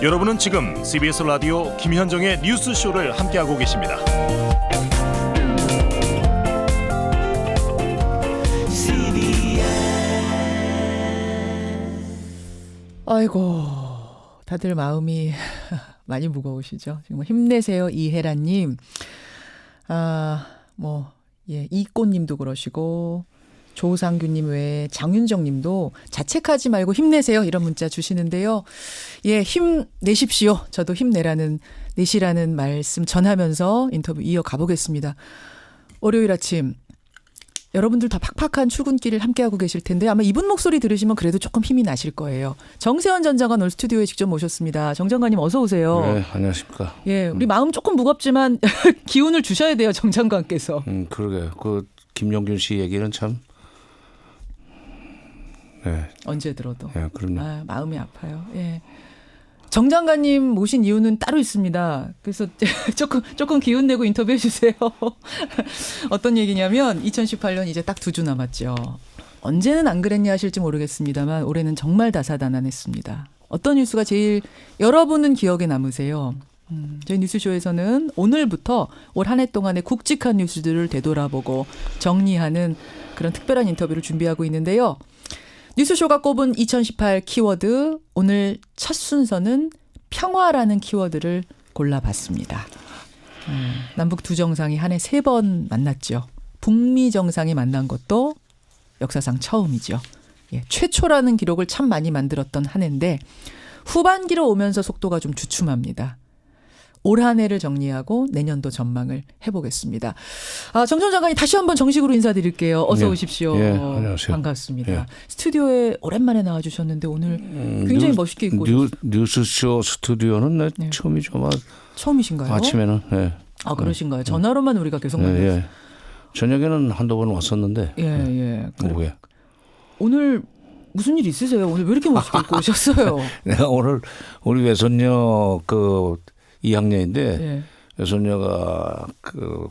여러분은 지금 CBS 라디오 김현정의 뉴스쇼를 함께하고 계십니다. 아이고, 다들 마음이 많이 무거우시죠? 지금 힘내세요, 이혜라님. 이꽃님도 그러시고, 조상규님 외에 장윤정님도 자책하지 말고 힘내세요 이런 문자 주시는데요. 예, 힘내십시오. 저도 내시라는 말씀 전하면서 인터뷰 이어가 보겠습니다. 월요일 아침 여러분들 다 팍팍한 출근길을 함께하고 계실 텐데 아마 이분 목소리 들으시면 그래도 조금 힘이 나실 거예요. 정세현 전 장관 오늘 스튜디오에 직접 모셨습니다. 정 장관님 어서 오세요. 네, 안녕하십니까. 예, 우리 마음 조금 무겁지만 기운을 주셔야 돼요, 정 장관께서. 그러게요. 그 김용균 씨 얘기는 참. 네. 언제 들어도. 네, 그럼요. 마음이 아파요. 예. 정 장관님 모신 이유는 따로 있습니다. 그래서 조금 기운 내고 인터뷰해 주세요. 어떤 얘기냐면 2018년 이제 딱 2주 남았죠. 언제는 안 그랬냐 하실지 모르겠습니다만 올해는 정말 다사다난했습니다. 어떤 뉴스가 제일 여러분은 기억에 남으세요? 저희 뉴스쇼에서는 오늘부터 올 한 해 동안의 굵직한 뉴스들을 되돌아보고 정리하는 그런 특별한 인터뷰를 준비하고 있는데요. 뉴스쇼가 꼽은 2018 키워드, 오늘 첫 순서는 평화라는 키워드를 골라봤습니다. 남북 두 정상이 한 해 3번 만났죠. 북미 정상이 만난 것도 역사상 처음이죠. 예, 최초라는 기록을 참 많이 만들었던 한 해인데 후반기로 오면서 속도가 좀 주춤합니다. 올 한 해를 정리하고 내년도 전망을 해보겠습니다. 정 전 장관이 다시 한번 정식으로 인사드릴게요. 어서 오십시오. 예, 안녕하세요. 반갑습니다. 예. 스튜디오에 오랜만에 나와주셨는데 오늘 굉장히 멋있게 입고 뉴스쇼 스튜디오는 네. 처음이죠. 처음이신가요? 아침에는. 네. 그러신가요? 전화로만 우리가 계속 만났어요. 예. 저녁에는 한두 번 왔었는데. 예. 오후에. 오늘 무슨 일 있으세요? 오늘 왜 이렇게 멋있게 입고 오셨어요? 내가 오늘 우리 외손녀 2학년인데 예. 외손녀가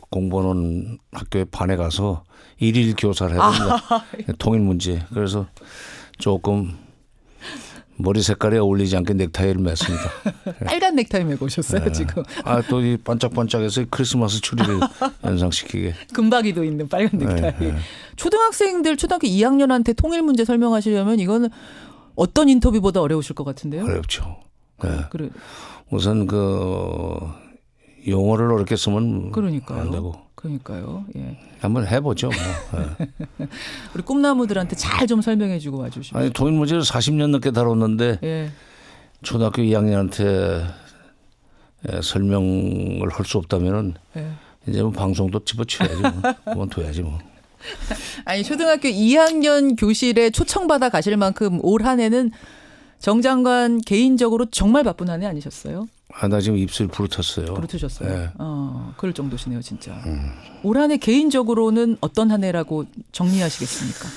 공부하는 학교에 반에 가서 일일 교사를 해야 된다. 통일 문제. 그래서 조금 머리 색깔에 어울리지 않게 넥타이를 맸습니다. 빨간 넥타이 메고 오셨어요, 네. 지금. 또 이 반짝반짝해서 크리스마스 추리를 연상시키게. 금박이도 있는 빨간 넥타이. 네. 초등학생들 초등학교 2학년한테 통일 문제 설명하시려면 이거는 어떤 인터뷰보다 어려우실 것 같은데요? 어렵죠. 네. 그래. 우선 용어를 어렵게 쓰면 그러니까요. 안 되고. 그러니까요. 예. 한번 해보죠. 우리 꿈나무들한테 잘 좀 설명해주고 와주시면. 아니 통일 문제를 40년 넘게 다뤘는데 예. 초등학교 2학년한테 설명을 할 수 없다면은 예. 이제 방송도 집어치워야지 그만둬야지 뭐. 아니 초등학교 2학년 교실에 초청받아 가실 만큼 올 한 해는 정 장관 개인적으로 정말 바쁜 한 해 아니셨어요? 나 지금 입술 부르텄어요. 부르트셨어요? 네. 그럴 정도시네요, 진짜. 올 한 해 개인적으로는 어떤 한 해라고 정리하시겠습니까?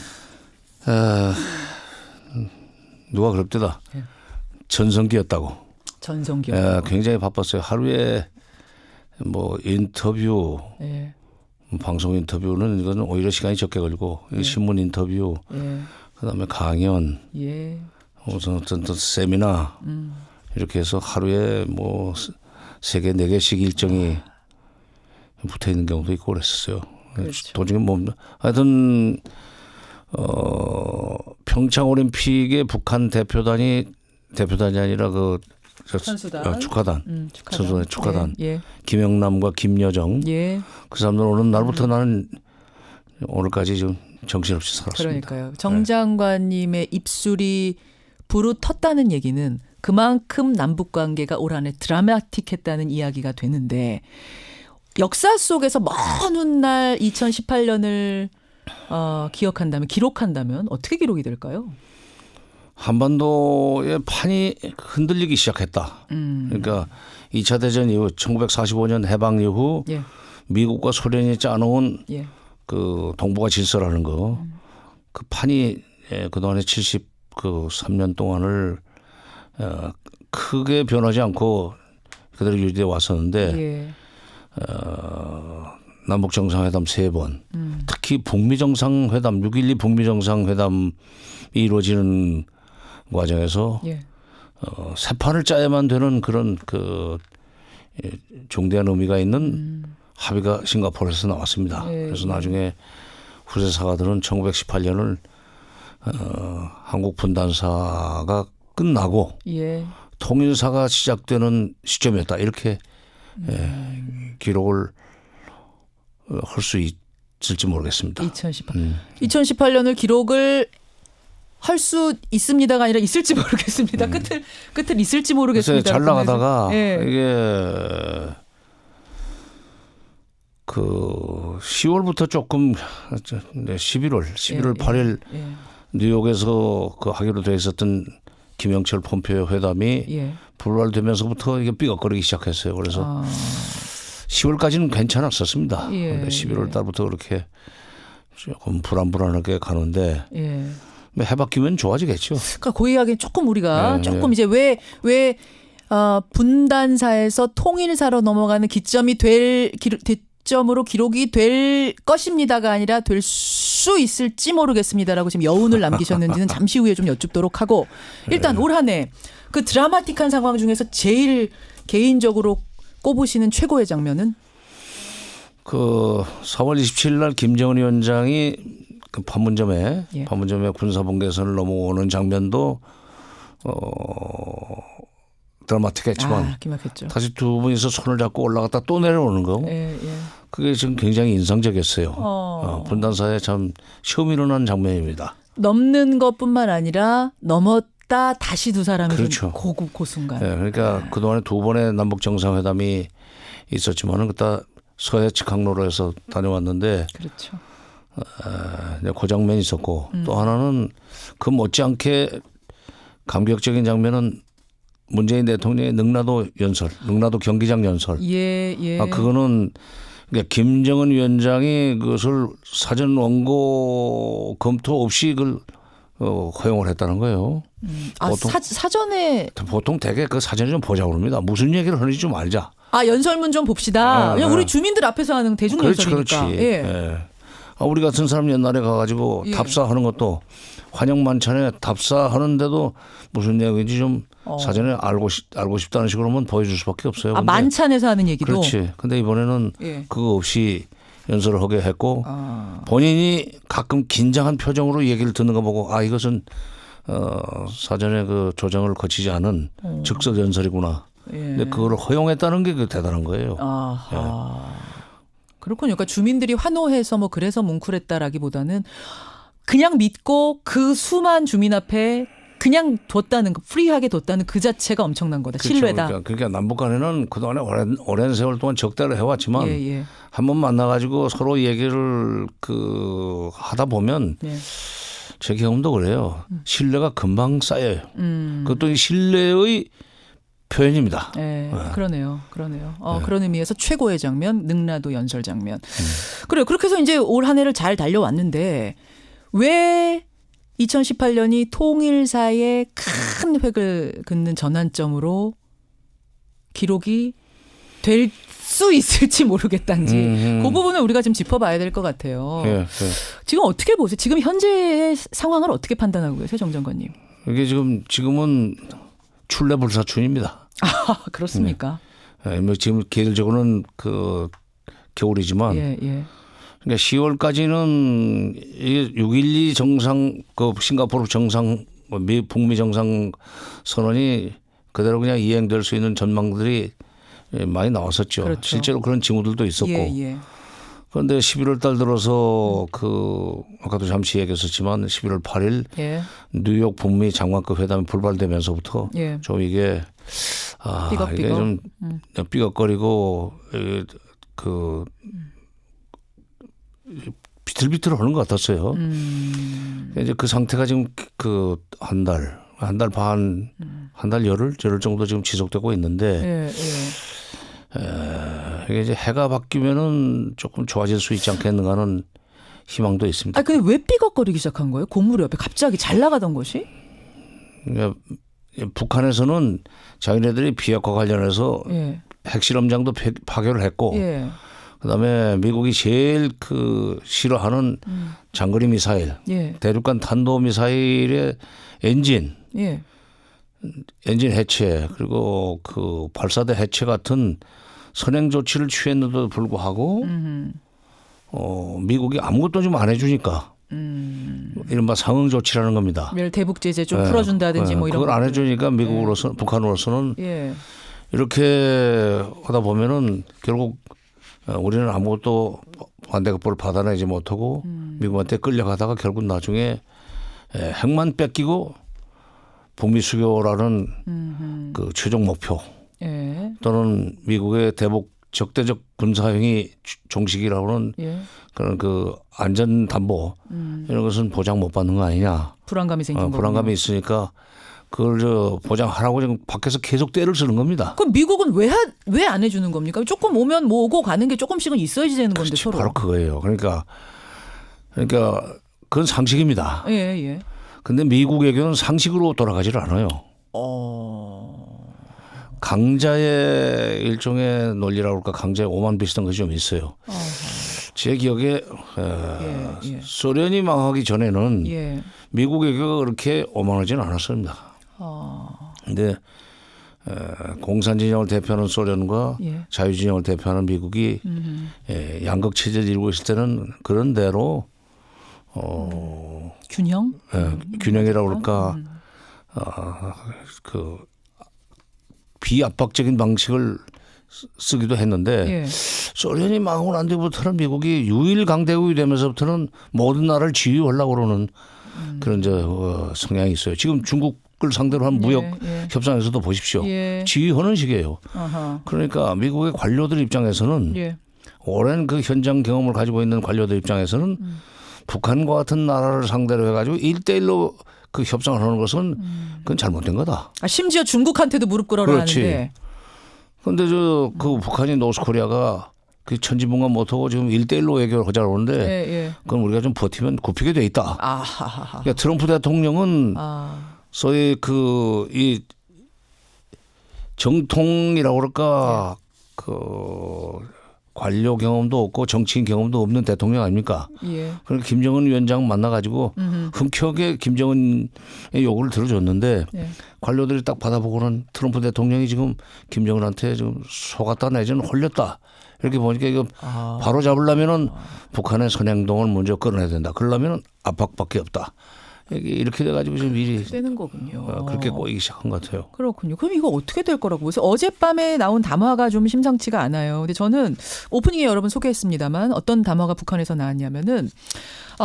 누가 그럽디다. 예. 전성기였다고. 전성기였다고. 굉장히 바빴어요. 하루에 인터뷰, 예. 방송 인터뷰는 이거는 오히려 시간이 적게 걸리고 예. 신문 인터뷰, 예. 그다음에 강연, 예. 무슨 어떤 세미나 이렇게 해서 하루에 3개, 4개씩 일정이 붙어 있는 경우도 있고 그랬었어요. 그렇죠. 도중에 하여튼 평창 올림픽에 북한 대표단이 아니라 선수단. 축하단. 선수단의 축하단. 예. 김영남과 김여정. 예. 그 사람들 오는 날부터 나는 오늘까지 좀 정신없이 살았습니다. 그러니까요. 정 장관님의 입술이 부르텄다는 얘기는 그만큼 남북 관계가 올 한 해 드라마틱했다는 이야기가 되는데 역사 속에서 먼 훗날 2018년을 기록한다면 어떻게 기록이 될까요? 한반도의 판이 흔들리기 시작했다. 그러니까 2차 대전 이후 1945년 해방 이후 예. 미국과 소련이 짜놓은 예. 동북아 질서라는 거, 그 판이 그동안의 73년 동안을 크게 변하지 않고 그대로 유지돼 왔었는데 예. 남북 정상회담 3번, 특히 북미 정상회담 6.12 북미 정상회담이 이루어지는 과정에서 예. 새 판을 짜야만 되는 그런 그 중대한 의미가 있는 합의가 싱가포르에서 나왔습니다. 예, 그래서 예. 나중에 후세 사가들은 1918년을 한국 분단사가 끝나고 예. 통일사가 시작되는 시점이었다. 이렇게 기록을 할 수 있을지 모르겠습니다. 2018년을 기록을 할 수 있습니다가 아니라 있을지 모르겠습니다. 끝을 있을지 모르겠습니다. 잘 나가다가 예. 이게 그 10월부터 조금 11월 예, 8일 예. 뉴욕에서 그 하기로 돼 있었던 김영철 폼페이오 회담이 예. 불발되면서부터 이게 삐걱거리기 시작했어요. 그래서 10월까지는 괜찮았었습니다. 예, 그런데 11월 달부터 그렇게 조금 불안불안하게 가는데 예. 해바뀌면 좋아지겠죠. 그러니까 그 이야기는 조금 우리가 네, 조금 네. 이제 왜 분단사에서 통일사로 넘어가는 기점이 대점으로 기록이 될 것입니다가 아니라 될 수 있을지 모르겠습니다라고 지금 여운을 남기셨는지는 잠시 후에 좀 여쭙도록 하고 일단 올 한 해 그 드라마틱한 상황 중에서 제일 개인적으로 꼽으시는 최고의 장면은 그 4월 27일 날 김정은 위원장이 그 판문점에 예. 군사분 계선을 넘어오는 장면도 드라마틱했지만 기막혔죠. 다시 두 분이서 손을 잡고 올라갔다 또 내려오는 거 예, 예. 그게 지금 굉장히 인상적이었어요. 분단사에 참 처음 일어난 장면입니다. 넘는 것뿐만 아니라 넘었다 다시 두 사람이 그렇죠. 좀 고순간. 네, 그러니까 그동안에 두 번의 남북 정상회담이 있었지만은 그때 서해 직항로로해서 다녀왔는데 그렇죠. 그 장면이 있었고 또 하나는 그 못지않게 감격적인 장면은 문재인 대통령의 능라도 경기장 연설. 예, 예. 그거는 그러니까 김정은 위원장이 그것을 사전 원고 검토 없이 그걸 허용을 했다는 거예요. 사전에 보통 대개 그 사전에 좀 보자고 그럽니다. 무슨 얘기를 하는지 좀 알자. 연설문 좀 봅시다. 그냥 우리 주민들 앞에서 하는 대중 연설이니까. 그렇지. 예. 예. 우리 같은 사람 옛날에 가가지고 예. 답사하는 것도 환영 만찬에 답사하는데도 무슨 얘기인지 좀 사전에 알고 싶다는 식으로 하면 보여줄 수밖에 없어요. 근데 만찬에서 하는 얘기도. 그렇지. 근데 이번에는 예. 그거 없이 연설을 하게 했고 본인이 가끔 긴장한 표정으로 얘기를 듣는 거 보고 이것은 사전에 그 조정을 거치지 않은 즉석 연설이구나. 예. 근데 그걸 허용했다는 게 대단한 거예요. 그렇군요. 그러니까 주민들이 환호해서 뭐 그래서 뭉클했다라기보다는 그냥 믿고 그 수만 주민 앞에 그냥 뒀다는 거, 프리하게 뒀다는 그 자체가 엄청난 거다. 그렇죠. 신뢰다. 그러니까 남북 간에는 그동안에 오랜 세월 동안 적대를 해왔지만 예. 한번 만나가지고 서로 얘기를 하다 보면 네. 제 경험도 그래요. 신뢰가 금방 쌓여요. 그것도 이 신뢰의 표현입니다. 네, 그러네요. 그런 의미에서 최고의 장면, 능라도 연설 장면. 그래요. 그렇게 해서 이제 올 한 해를 잘 달려왔는데 왜 2018년이 통일사의 큰 획을 긋는 전환점으로 기록이 될 수 있을지 모르겠다는지 그 부분을 우리가 좀 짚어봐야 될 것 같아요. 예. 지금 어떻게 보세요? 지금 현재의 상황을 어떻게 판단하고 계세요, 정 장관님? 이게 지금은 출래불사춘입니다. 그렇습니까? 뭐 지금 계절적으로는 겨울이지만 예. 그러니까 10월까지는 6.12 정상 싱가포르 정상 북미 정상 선언이 그대로 그냥 이행될 수 있는 전망들이 많이 나왔었죠. 그렇죠. 실제로 그런 징후들도 있었고. 예. 그런데 11월 달 들어서 아까도 잠시 얘기했었지만 11월 8일 예. 뉴욕 북미 장관급 회담이 불발되면서부터 예. 좀 이게 이게 좀 삐걱거리고 비틀비틀하는 것 같았어요. 이제 그 상태가 지금 한 달 반, 한 달 열흘 정도 지금 지속되고 있는데 이게 이제 해가 바뀌면은 조금 좋아질 수 있지 않겠는가 하는 희망도 있습니다. 근데 왜 삐걱거리기 시작한 거예요? 고무리 옆에 갑자기 잘 나가던 것이? 그러니까 북한에서는 자기네들이 비핵화 관련해서 핵실험장도 파괴를 했고 그다음에 미국이 제일 싫어하는 장거리 미사일, 대륙간 탄도 미사일의 엔진 엔진 해체 그리고 그 발사대 해체 같은 선행 조치를 취했는데도 불구하고 미국이 아무것도 좀 안 해주니까 이른바 상응 조치라는 겁니다. 예를 대북 제재 좀 풀어준다든지 뭐 이런 그걸 안 것들. 해주니까 미국으로서 북한으로서는 예. 이렇게 하다 보면은 결국 우리는 아무것도 반대급부를 받아내지 못하고 미국한테 끌려가다가 결국 나중에 핵만 뺏기고 북미 수교라는 그 최종 목표 예. 또는 미국의 대북 적대적 군사행위 종식이라고는 예. 그런 그 안전 담보 이런 것은 보장 못 받는 거 아니냐. 불안감이 생긴 거군요. 불안감이 있으니까 그걸 보장하라고 지금 밖에서 계속 떼를 쓰는 겁니다. 그럼 미국은 왜 안 해주는 겁니까? 조금 오면 뭐 오고 가는 게 조금씩은 있어야지 되는 건데 그렇지, 서로. 바로 그거예요. 그러니까 그건 상식입니다. 예, 예. 근데 미국에게는 상식으로 돌아가지를 않아요. 강자의 일종의 논리라고 할까 강자의 오만 비슷한 것이 좀 있어요. 제 기억에 예. 소련이 망하기 전에는 예. 미국에게 그렇게 오만하지는 않았습니다. 근데 공산 진영을 대표하는 소련과 예. 자유 진영을 대표하는 미국이 양극 체제를 이루고 있을 때는 그런 대로 균형? 균형이라고 그럴까 그 비압박적인 방식을 쓰기도 했는데 예. 소련이 망하고 난 뒤부터는 미국이 유일 강대국이 되면서부터는 모든 나라를 지휘하려고 그러는 그런 성향이 있어요. 지금 중국을 상대로 한 무역 예. 협상에서도 보십시오. 예. 지휘하는 식이에요. 아하. 그러니까 미국의 관료들 입장에서는 예. 오랜 그 현장 경험을 가지고 있는 관료들 입장에서는 북한과 같은 나라를 상대로 해가지고 1대1로 그 협상을 하는 것은 그건 잘못된 거다. 심지어 중국한테도 무릎 꿇어라 그렇지. 하는데. 그런데 그 북한이 노스코리아가 그 천지분간 못하고 지금 1대1로 외교를 하자고 하는데 예. 그건 우리가 좀 버티면 굽히게 돼 있다. 아하하하. 그러니까 트럼프 대통령은 소위 이 정통이라고 그럴까 그 관료 경험도 없고 정치인 경험도 없는 대통령 아닙니까? 예. 그러니까 김정은 위원장 만나가지고 흔쾌하게 김정은의 요구를 들어줬는데 예. 관료들이 딱 받아보고는 트럼프 대통령이 지금 김정은한테 지금 속았다 내지는 홀렸다. 이렇게 보니까 이거 바로 잡으려면은 북한의 선행동을 먼저 끌어내야 된다. 그러려면은 압박밖에 없다. 이렇게 돼가지고 지금 미리 되는 거군요. 그렇게 꼬이기 시작한 것 같아요. 그렇군요. 그럼 이거 어떻게 될 거라고 보세요? 어젯밤에 나온 담화가 좀 심상치가 않아요. 근데 저는 오프닝에 여러분 소개했습니다만 어떤 담화가 북한에서 나왔냐면은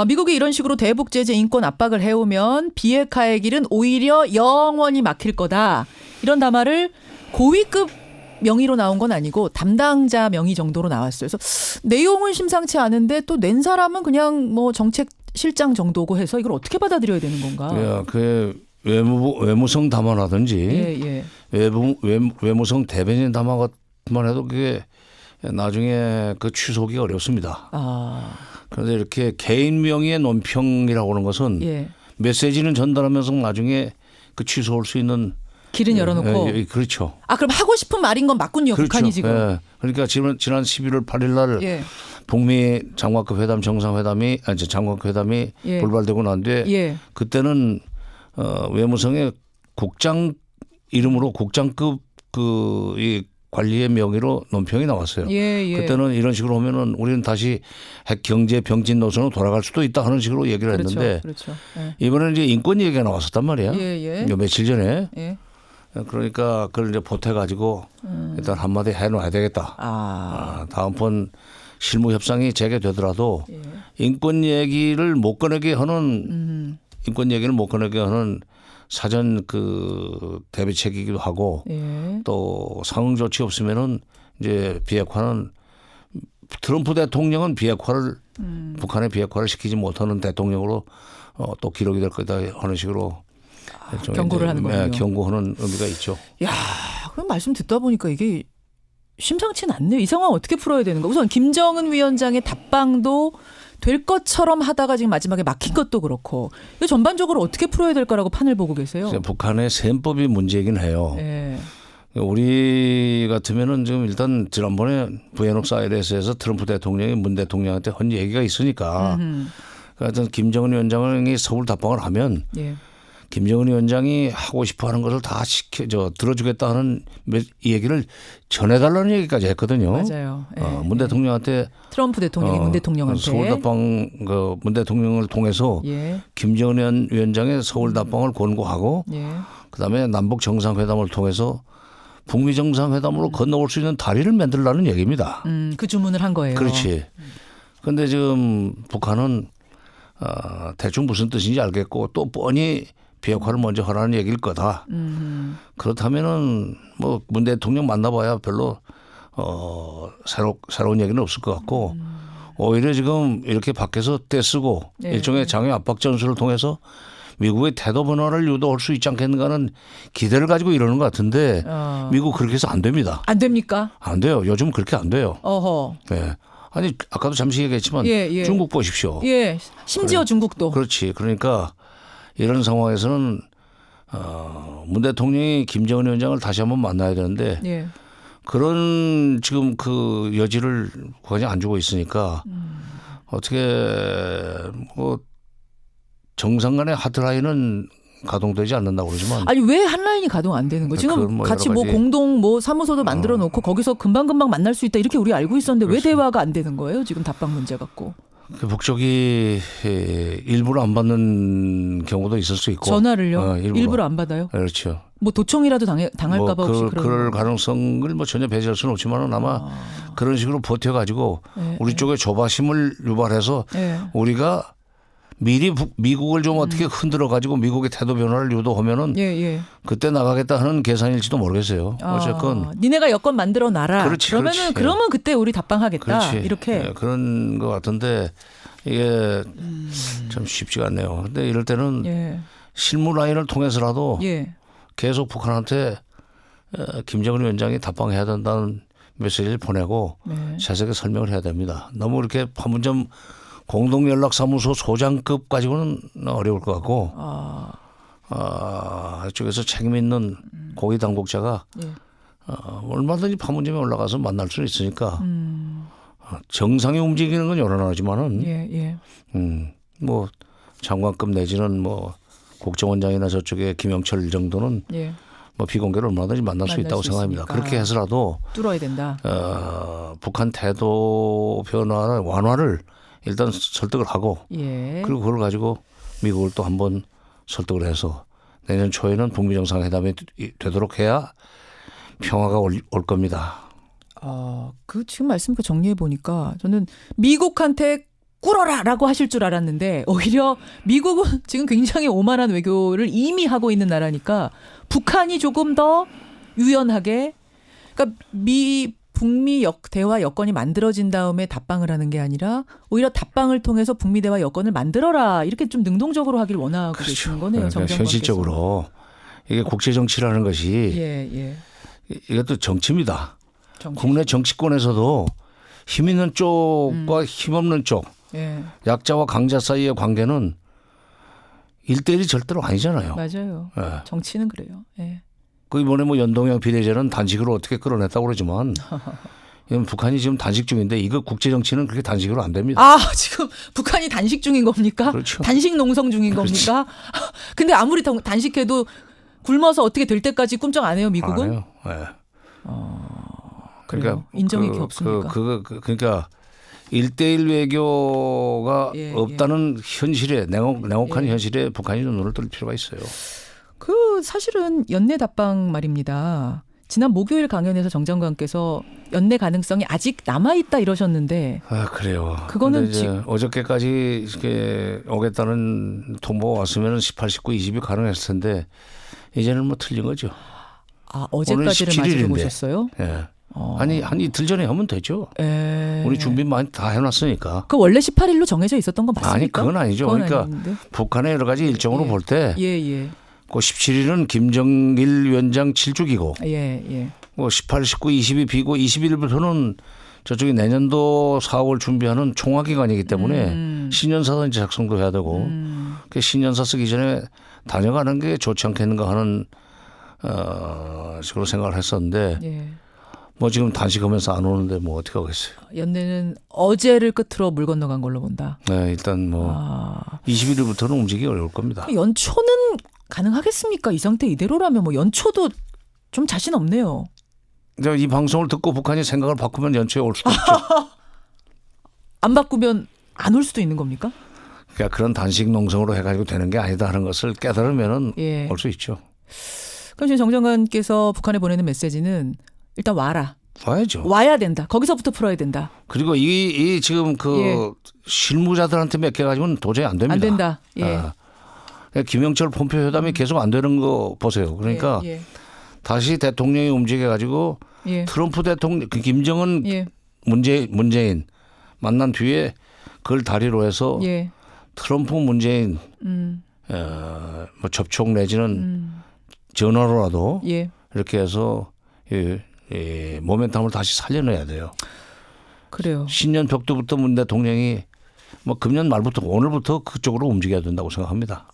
미국이 이런 식으로 대북 제재 인권 압박을 해오면 비핵화의 길은 오히려 영원히 막힐 거다. 이런 담화를 고위급 명의로 나온 건 아니고 담당자 명의 정도로 나왔어요. 그래서 내용은 심상치 않은데 또 낸 사람은 그냥 뭐 정책 실장 정도고 해서 이걸 어떻게 받아들여야 되는 건가? 예, 그 외무성 담화라든지 예. 외무성 대변인 담화만 해도 그게 나중에 그 취소하기가 어렵습니다. 그런데 이렇게 개인 명의의 논평이라고 하는 것은 예. 메시지는 전달하면서 나중에 그 취소할 수 있는 길은 열어놓고. 그렇죠. 그럼 하고 싶은 말인 건 맞군요. 그렇죠. 북한이 지금. 예. 그러니까 지난 11월 8일 날 예. 북미 장관급 회담 정상회담이 장관급 회담이 예. 불발되고 난 뒤에 예. 그때는 외무성의 국장 이름으로 국장급 이 관리의 명의로 논평이 나왔어요. 예. 그때는 이런 식으로 하면은 우리는 다시 핵 경제 병진 노선으로 돌아갈 수도 있다 하는 식으로 얘기를 했는데 그렇죠. 예. 이번에는 이제 인권 얘기가 나왔었단 말이야. 예. 며칠 전에. 예. 그러니까 그걸 이제 보태가지고 일단 한마디 해놔야 되겠다. 다음번 실무 협상이 재개되더라도 예. 인권 얘기를 못 꺼내게 하는 인권 얘기를 못 꺼내게 하는 사전 그 대비책이기도 하고 예. 또 상응 조치 없으면은 이제 비핵화는 트럼프 대통령은 비핵화를 북한의 비핵화를 시키지 못하는 대통령으로 또 기록이 될 거다 하는 식으로 경고를 하는 거군요. 경고하는 의미가 있죠. 야, 그럼 말씀 듣다 보니까 이게 심상치는 않네요. 이 상황 어떻게 풀어야 되는 거? 우선 김정은 위원장의 답방도 될 것처럼 하다가 지금 마지막에 막힌 것도 그렇고 이거 전반적으로 어떻게 풀어야 될 거라고 판을 보고 계세요? 북한의 셈법이 문제이긴 해요. 예. 우리 같으면은 지금 일단 지난번에 부에노스아이레스에서 트럼프 대통령이 문 대통령한테 한 얘기가 있으니까 하여튼 김정은 위원장이 서울 답방을 하면 예. 김정은 위원장이 하고 싶어하는 것을 다 들어주겠다는 이 얘기를 전해달라는 얘기까지 했거든요. 맞아요. 예, 문 대통령한테 트럼프 대통령이 문 대통령한테 서울답방 문 대통령을 통해서 예. 김정은 위원장의 서울답방을 권고하고 예. 그다음에 남북 정상회담을 통해서 북미 정상회담으로 건너올 수 있는 다리를 만들라는 얘기입니다. 그 주문을 한 거예요. 그렇지. 그런데 지금 북한은 대충 무슨 뜻인지 알겠고 또 뻔히 비핵화를 먼저 하라는 얘기일 거다. 그렇다면은 뭐 문 대통령 만나봐야 별로 새로운 얘기는 없을 것 같고 오히려 지금 이렇게 밖에서 떼쓰고 네. 일종의 장외 압박 전술을 통해서 미국의 태도 변화를 유도할 수 있지 않겠는가 하는 기대를 가지고 이러는 것 같은데 미국 그렇게 해서 안 됩니다. 안 됩니까? 안 돼요. 요즘 그렇게 안 돼요. 어허. 네. 아니 아까도 잠시 얘기했지만 예. 중국 보십시오. 예. 심지어 그래. 중국도. 그렇지. 그러니까 이런 상황에서는 문 대통령이 김정은 위원장을 다시 한번 만나야 되는데 예. 그런 지금 그 여지를 거의 안 주고 있으니까 어떻게 뭐 정상 간의 하트라인은 가동되지 않는다고 그러지만 아니 왜 한 라인이 가동 안 되는 거예요? 지금 그건 뭐 같이 여러 뭐 가지- 공동 뭐 사무소도 만들어 놓고 거기서 금방금방 만날 수 있다 이렇게 우리 알고 있었는데 왜 그렇습니다. 대화가 안 되는 거예요? 지금 답방 문제 갖고. 그 북쪽이 일부러 안 받는 경우도 있을 수 있고 전화를요? 일부러. 일부러 안 받아요? 그렇죠. 뭐 도청이라도 당할까 봐 혹시 그런 그럴 거. 가능성을 뭐 전혀 배제할 수는 없지만은 아마 그런 식으로 버텨가지고 네, 우리 쪽에 조바심을 유발해서 네. 우리가 미리 미국을 좀 어떻게 흔들어 가지고 미국의 태도 변화를 유도하면은 예. 그때 나가겠다 하는 계산일지도 모르겠어요. 어쨌건 니네가 여건 만들어 놔라. 그렇지, 그러면은 그렇지. 그러면 그때 우리 답방하겠다. 그렇지. 이렇게. 네, 그런 것 같은데 이게 참 쉽지가 않네요. 근데 이럴 때는 예. 실무 라인을 통해서라도 예. 계속 북한한테 김정은 위원장이 답방해야 된다는 메시지를 보내고 네. 자세하게 설명을 해야 됩니다. 너무 이렇게 판문점 공동연락사무소 소장급 가지고는 어려울 것 같고 이쪽에서 책임 있는 고위 당국자가 예. 얼마든지 판문점에 올라가서 만날 수는 있으니까 정상이 움직이는 건 여러 나라지만은 예. 뭐 장관급 내지는 뭐 국정원장이나 저쪽에 김영철 정도는 예. 뭐 비공개로 얼마든지 만날 수 만날 있다고 수 생각합니다. 있으니까. 그렇게 해서라도 뚫어야 된다. 북한 태도 변화 완화를 일단 설득을 하고 예. 그리고 그걸 가지고 미국을 또 한번 설득을 해서 내년 초에는 북미 정상회담이 되도록 해야 평화가 올 겁니다. 그 지금 말씀을 정리해 보니까 저는 미국한테 꿇어라라고 하실 줄 알았는데 오히려 미국은 지금 굉장히 오만한 외교를 이미 하고 있는 나라니까 북한이 조금 더 유연하게 그러니까 북미 대화 여건이 만들어진 다음에 답방을 하는 게 아니라 오히려 답방을 통해서 북미 대화 여건을 만들어라 이렇게 좀 능동적으로 하길 원하고 계시는 거네요. 그러니까 정정권께서. 현실적으로 이게 국제 정치라는 것이 예. 이것도 정치입니다. 정치. 국내 정치권에서도 힘 있는 쪽과 힘 없는 쪽, 예. 약자와 강자 사이의 관계는 1대1이 절대로 아니잖아요. 맞아요. 예. 정치는 그래요. 예. 그 이번에 뭐 연동형 비례제는 단식으로 어떻게 끌어냈다고 그러지만 이건 북한이 지금 단식 중인데 이거 국제 정치는 그렇게 단식으로 안 됩니다. 지금 북한이 단식 중인 겁니까? 그렇죠. 단식 농성 중인 겁니까? 근데 아무리 단식해도 굶어서 어떻게 될 때까지 꿈쩍 안 해요, 미국은? 안 해요. 예. 그래요. 인정이 없습니까? 그러니까 1대1 외교가 예, 없다는 현실에 냉혹한 예. 현실에 북한이 좀 눈을 뜰 필요가 있어요. 사실은 연내 답방 말입니다. 지난 목요일 강연에서 정 장관께서 연내 가능성이 아직 남아있다 이러셨는데 그래요. 그거는 근데 이제 어저께까지 이렇게 오겠다는 통보가 왔으면 18, 19, 20이 가능했을 텐데 이제는 뭐 틀린 거죠. 어제까지를 오늘 맞이해 17일인데. 보셨어요? 예. 아니 한 이틀 전에 하면 되죠. 예. 우리 준비 많이 다 해놨으니까. 그 원래 18일로 정해져 있었던 거 맞습니까? 아니 그건 아니죠. 그건 그러니까 아닌데. 북한의 여러 가지 일정으로 예. 볼 때 예. 그 17일은 김정일 위원장 7주기고 예. 뭐 18, 19, 20이 비고 21일부터는 저쪽이 내년도 4월 준비하는 총화 기간이기 때문에 신년사도 이제 작성도 해야 되고 그 신년사 쓰기 전에 다녀가는 게 좋지 않겠는가 하는 식으로 생각을 했었는데 예. 뭐 지금 단식하면서 안 오는데 뭐 어떻게 하겠어요. 연내는 어제를 끝으로 물 건너간 걸로 본다. 네, 일단 뭐 21일부터는 움직이기 어려울 겁니다. 연초는 가능하겠습니까? 이 상태 이대로라면 뭐 연초도 좀 자신 없네요. 이 방송을 듣고 북한이 생각을 바꾸면 연초에 올 수도 있죠. 안 바꾸면 안 올 수도 있는 겁니까? 그러니까 그런 단식 농성으로 해가지고 되는 게 아니다 하는 것을 깨달으면은 예. 올 수 있죠. 그럼 지금 정 장관께서 북한에 보내는 메시지는 일단 와라. 와야죠. 와야 된다. 거기서부터 풀어야 된다. 그리고 이 지금 그 실무자들한테 맡겨가지고는 도저히 안 됩니다. 안 된다. 예. 그러니까 김영철 폼페이오 회담이 계속 안 되는 거 보세요. 그러니까 예. 다시 대통령이 움직여가지고 예. 트럼프 대통령, 김정은 예. 문재인 만난 뒤에 그걸 다리로 해서 예. 트럼프 문재인 뭐 접촉 내지는 전화로라도 예. 이렇게 해서 모멘텀을 다시 살려내야 돼요. 그래요. 신년 벽두부터 문 대통령이 뭐 금년 말부터 오늘부터 그쪽으로 움직여야 된다고 생각합니다.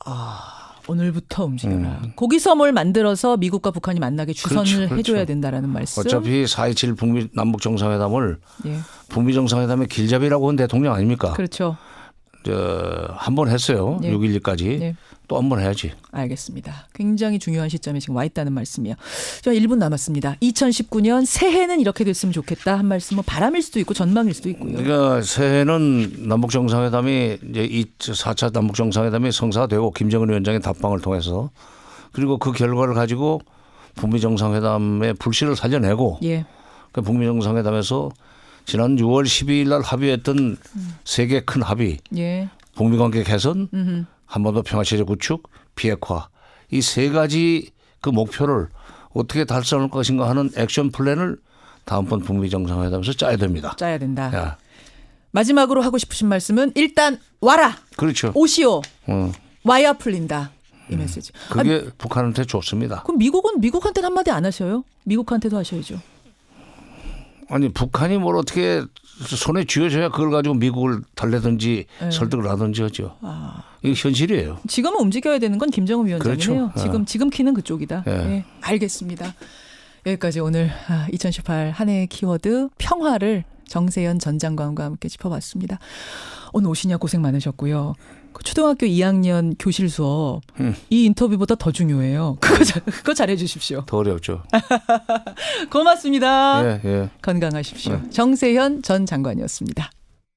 오늘부터 움직여라. 거기서 뭘 만들어서 미국과 북한이 만나게 주선을 그렇죠. 해줘야 된다라는 말씀. 어차피 4.27 북미 남북 정상회담을 예. 북미 정상회담의 길잡이라고 한 대통령 아닙니까? 그렇죠. 한 번 했어요. 예. 6.11까지. 예. 또 한 번 해야지. 알겠습니다. 굉장히 중요한 시점에 지금 와 있다는 말씀이에요. 자, 1분 남았습니다. 2019년 새해는 이렇게 됐으면 좋겠다 한 말씀, 뭐 바람일 수도 있고 전망일 수도 있고요. 그러니까 새해는 남북 정상회담이 이제 4차 남북 정상회담이 성사되고 김정은 위원장의 답방을 통해서 그리고 그 결과를 가지고 북미 정상회담의 불씨를 살려내고 예. 그 북미 정상회담에서 지난 6월 12일 날 합의했던 세 개 큰 합의, 예. 북미 관계 개선, 한반도 평화체제 구축, 비핵화 이 세 가지 그 목표를 어떻게 달성할 것인가 하는 액션 플랜을 다음번 북미 정상회담에서 짜야 됩니다. 짜야 된다. 야, 마지막으로 하고 싶으신 말씀은 일단 와라. 그렇죠. 오시오. 와야 풀린다. 이 메시지. 그게 북한한테 좋습니다. 그럼 미국은 미국한테는 한마디 안 하셔요? 미국한테도 하셔야죠. 아니 북한이 뭘 어떻게 손에 쥐어줘야 그걸 가지고 미국을 달래든지 설득을 하든지 하죠. 이게 현실이에요. 지금은 움직여야 되는 건 김정은 위원장이에요. 그렇죠. 지금 키는 그쪽이다. 예. 예, 알겠습니다. 여기까지 오늘 2018 한 해의 키워드 평화를 정세현 전 장관과 함께 짚어봤습니다. 오늘 오시냐 고생 많으셨고요. 그 초등학교 2학년 교실 수업 이 인터뷰보다 더 중요해요. 그거 잘해 주십시오. 더 어렵죠. 고맙습니다. 예, 예. 건강하십시오. 정세현 전 장관이었습니다.